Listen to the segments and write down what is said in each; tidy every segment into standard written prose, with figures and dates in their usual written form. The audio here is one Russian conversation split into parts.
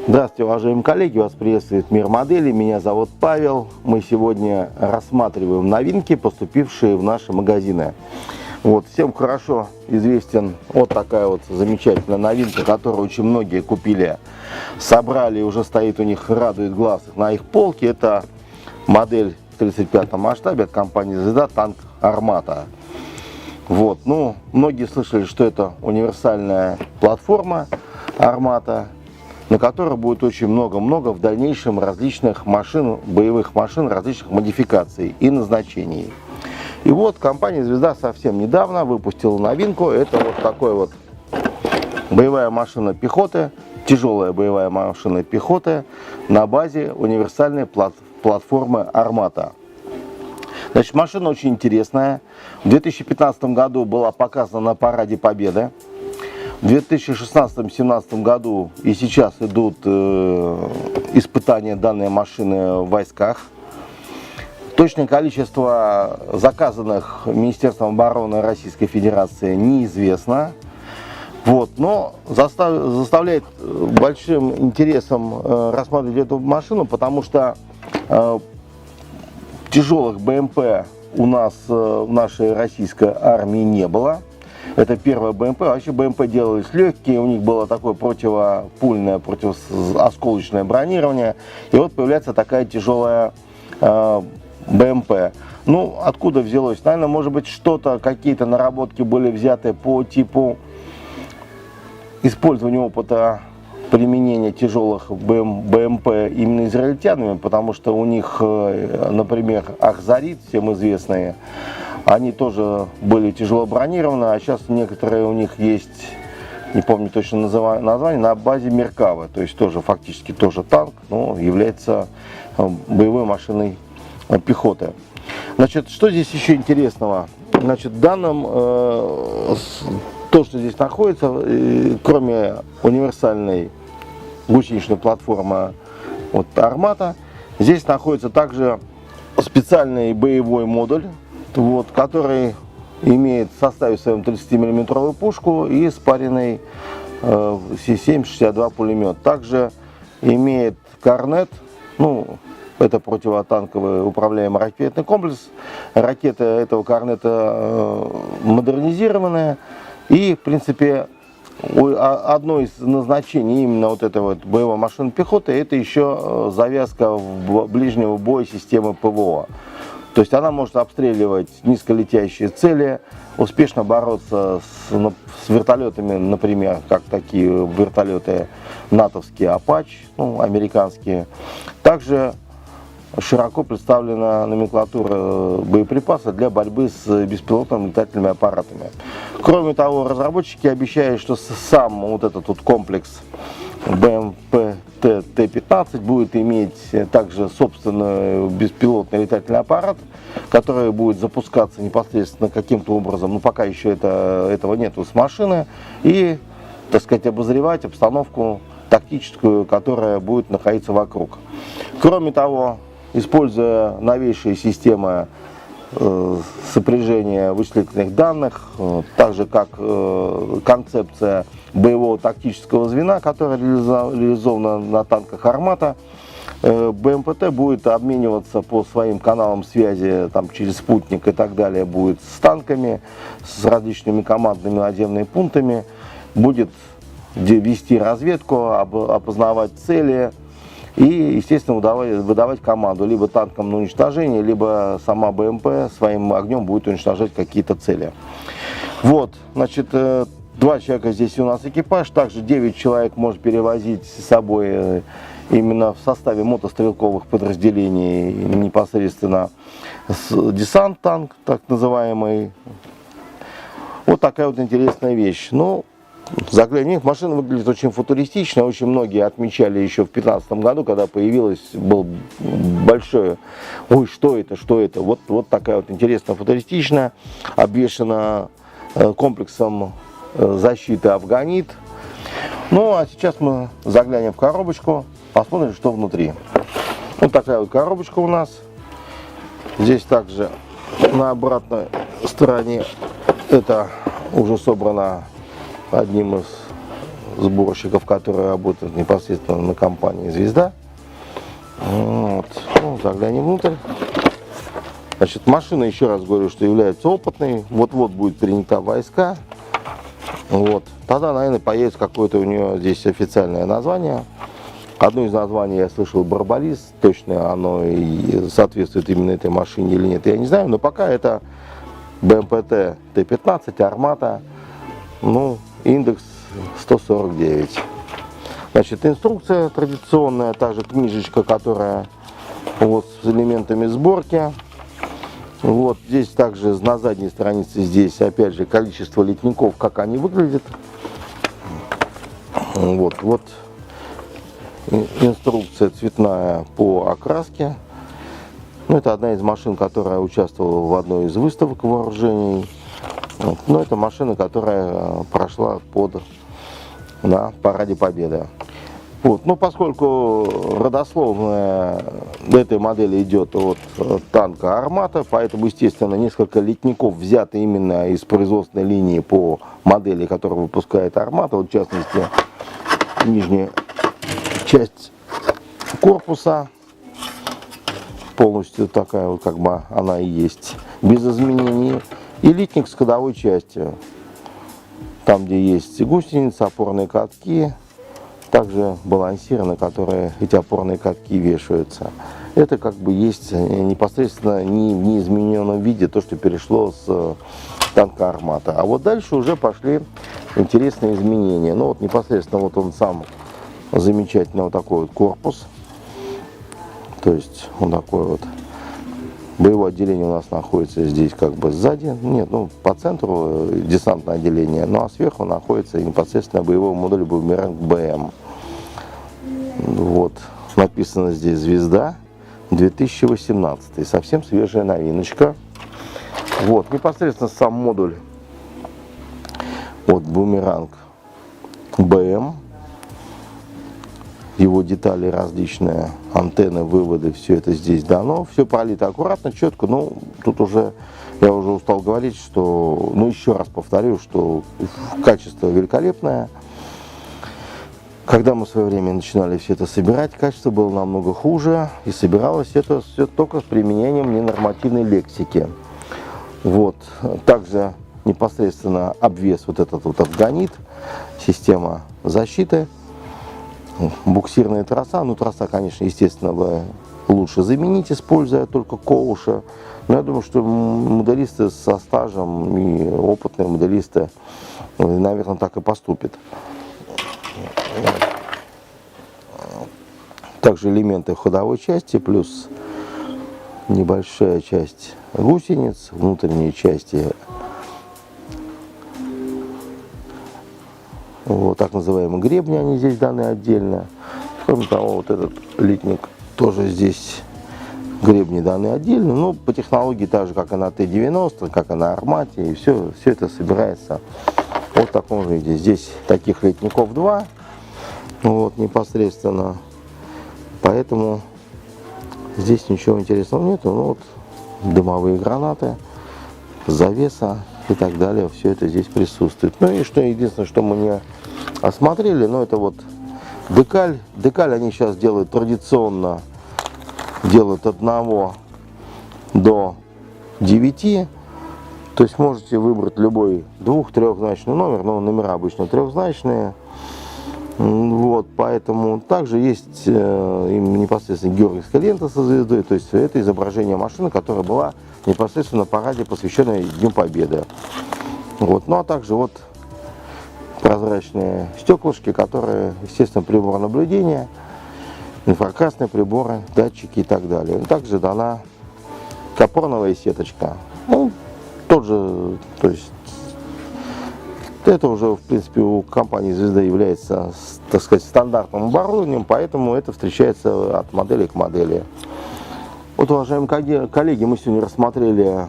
Здравствуйте, уважаемые коллеги, вас приветствует Мир Моделей, меня зовут Павел. Мы сегодня рассматриваем новинки, поступившие в наши магазины. Вот, всем хорошо известен вот такая вот замечательная новинка, которую очень многие купили, собрали, уже стоит у них, радует глаз на их полке. Это модель в 35-м масштабе от компании «Звезда», танк «Армата». Вот, ну, многие слышали, что это универсальная платформа «Армата», на которой будет очень много-много в дальнейшем различных машин, боевых машин, различных модификаций и назначений. И вот компания «Звезда» совсем недавно выпустила новинку. Это вот такой вот боевая машина пехоты, тяжелая боевая машина пехоты на базе универсальной платформы «Армата». Значит, машина очень интересная. В 2015 году была показана на Параде Победы. В 2016-2017 году и сейчас идут испытания данной машины в войсках. Точное количество заказанных Министерством обороны Российской Федерации неизвестно. Вот, но заставляет большим интересом рассматривать эту машину, потому что тяжелых БМП у нас в нашей российской армии не было. Это первая БМП. Вообще БМП делались легкие, у них было такое противопульное, противоосколочное бронирование. И вот появляется такая тяжелая БМП. Ну, откуда взялось? Наверное, может быть, какие-то наработки были взяты по типу использования опыта применения тяжелых БМП именно израильтянами, потому что у них, например, Ахзарит, всем известные, они тоже были тяжело бронированы, а сейчас некоторые у них есть, не помню точно название, на базе Меркавы, то есть тоже фактически тоже танк, но является боевой машиной пехоты. Значит, что здесь еще интересного? Значит, в данном, то, что здесь находится, кроме универсальной гусеничной платформы вот, «Армата», здесь находится также специальный боевой модуль, вот, который имеет в составе своем 30-мм пушку и спаренный С-7-62 пулемет. Также имеет корнет, ну, это противотанковый управляемый ракетный комплекс. Ракеты этого корнета модернизированная. И, в принципе, одно из назначений именно вот этой вот боевой машины пехоты — это еще завязка в ближнего боя системы ПВО. То есть она может обстреливать низколетящие цели, успешно бороться с вертолетами, например, как такие вертолеты натовские «Апач», ну, американские. Также широко представлена номенклатура боеприпасов для борьбы с беспилотными летательными аппаратами. Кроме того, разработчики обещают, что сам вот этот вот комплекс БМП Т-15 будет иметь также собственный беспилотный летательный аппарат, который будет запускаться непосредственно каким-то образом, но пока еще этого нету с машины, и, так сказать, обозревать обстановку тактическую, которая будет находиться вокруг. Кроме того, используя новейшие системы сопряжения вычислительных данных, так же как концепция боевого тактического звена, которая реализована на танках «Армата», БМПТ будет обмениваться по своим каналам связи, там, через спутник и так далее, будет с танками, с различными командными наземными пунктами, будет вести разведку, опознавать цели и, естественно, выдавать команду либо танкам на уничтожение, либо сама БМП своим огнем будет уничтожать какие-то цели. Вот, значит, 2 человека здесь у нас экипаж, также 9 человек может перевозить с собой именно в составе мотострелковых подразделений непосредственно десант-танк, так называемый. Вот такая вот интересная вещь. Ну, заглянем. Машина выглядит очень футуристично. Очень многие отмечали еще в 2015 году, когда появилась, был большое, ой, что это? Вот такая вот интересная футуристичная, обвешена комплексом защиты «Афганит». Ну, а сейчас мы заглянем в коробочку, посмотрим, что внутри. Вот такая вот коробочка у нас. Здесь также на обратной стороне это уже собрано одним из сборщиков, которые работают непосредственно на компании «Звезда». Вот. Ну, заглянем внутрь. Значит, машина, еще раз говорю, что является опытной. Вот-вот будет принята в войска. Вот. Тогда, наверное, появится какое-то у нее здесь официальное название. Одно из названий я слышал — Барбарис. Точно оно и соответствует именно этой машине или нет, я не знаю. Но пока это БМПТ Т-15, Армата. Ну, индекс 149. Значит, инструкция традиционная, также книжечка, которая вот с элементами сборки. Вот здесь также на задней странице, здесь опять же количество литников, как они выглядят. Вот инструкция цветная по окраске. Ну, это одна из машин, которая участвовала в одной из выставок вооружений. Вот. Но это машина, которая прошла на параде Победы. Вот. Но поскольку родословная этой модели идет от танка Армата, поэтому, естественно, несколько литников взяты именно из производственной линии по модели, которую выпускает Армата. Вот, в частности, нижняя часть корпуса полностью такая вот, как бы она и есть, без изменений. И литник с ходовой частью, там где есть гусеницы, опорные катки, также балансиры, на которые эти опорные катки вешаются. Это как бы есть непосредственно не в неизмененном виде то, что перешло с танка Армата. А вот дальше уже пошли интересные изменения. Ну вот непосредственно вот он сам замечательный вот такой вот корпус. То есть вот такой вот. Боевое отделение у нас находится здесь как бы сзади. Нет, ну по центру десантное отделение. Ну а сверху находится непосредственно боевой модуль Бумеранг БМ. Вот. Написано здесь «Звезда 2018». Совсем свежая новиночка. Вот. Непосредственно сам модуль. Вот Бумеранг БМ. Его детали различные, антенны, выводы, все это здесь дано. Все пролито аккуратно, четко. Ну, тут уже, я уже устал говорить, что, ну, еще раз повторю, что качество великолепное. Когда мы в свое время начинали все это собирать, качество было намного хуже. И собиралось это все только с применением ненормативной лексики. Вот. Также непосредственно обвес вот этот вот афганит, система защиты. Буксирная троса, ну троса, конечно, естественно, бы лучше заменить, используя только коуша. Но я думаю, что моделисты со стажем и опытные моделисты, наверное, так и поступят. Также элементы ходовой части, плюс небольшая часть гусениц, внутренние части. Вот, так называемые гребни, они здесь даны отдельно. Кроме того, вот этот литник тоже здесь гребни даны отдельно. Ну, по технологии так же, как и на Т-90, как и на Армате. И все это собирается вот в таком же виде. Здесь таких литников 2. Вот, непосредственно. Поэтому здесь ничего интересного нету. Ну, вот, дымовые гранаты, завеса и так далее, все это здесь присутствует. Ну и что единственное, что мы не осмотрели, ну это вот декаль. Декаль они сейчас делают традиционно, делают от 1 до 9. То есть можете выбрать любой 2-3-значный номер, но номера обычно трехзначные. Вот, поэтому также есть им непосредственно георгиевская лента со звездой, то есть это изображение машины, которая была непосредственно на параде, посвященной Дню Победы. Вот, ну а также вот прозрачные стеклышки, которые, естественно, прибор наблюдения, инфракрасные приборы, датчики и так далее. Также дана капроновая сеточка. Ну, тот же, то есть это уже, в принципе, у компании «Звезда» является, так сказать, стандартным оборудованием, поэтому это встречается от модели к модели. Вот, уважаемые коллеги, мы сегодня рассмотрели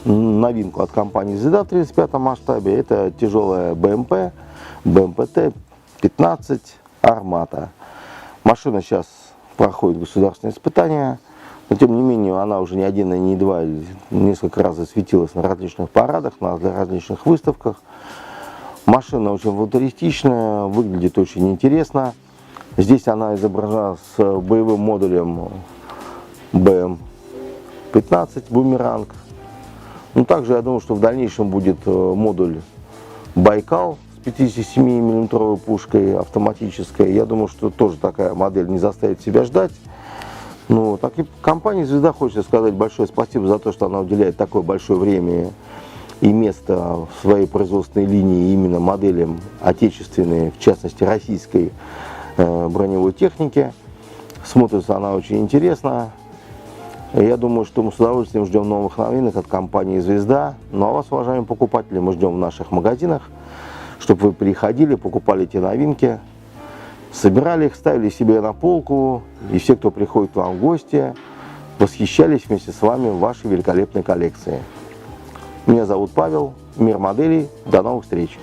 новинку от компании «Звезда» в 35-м масштабе. Это тяжелая БМП, БМПТ-15 Армата. Машина сейчас проходит государственные испытания, но тем не менее она уже не один и не два, несколько раз засветилась на различных парадах, на различных выставках. Машина очень футуристичная, выглядит очень интересно. Здесь она изображена с боевым модулем БМ-15 «Бумеранг». Ну, также я думаю, что в дальнейшем будет модуль «Байкал» с 57-мм пушкой автоматической. Я думаю, что тоже такая модель не заставит себя ждать. Ну, так и компании «Звезда» хочется сказать большое спасибо за то, что она уделяет такое большое время и место в своей производственной линии именно моделям отечественной, в частности российской броневой техники. Смотрится она очень интересно. Я думаю, что мы с удовольствием ждем новых новинок от компании «Звезда». Ну а вас, уважаемые покупатели, мы ждем в наших магазинах, чтобы вы приходили, покупали эти новинки, собирали их, ставили себе на полку, и все, кто приходит к вам в гости, восхищались вместе с вами вашей великолепной коллекцией. Меня зовут Павел, Мир моделей. До новых встреч!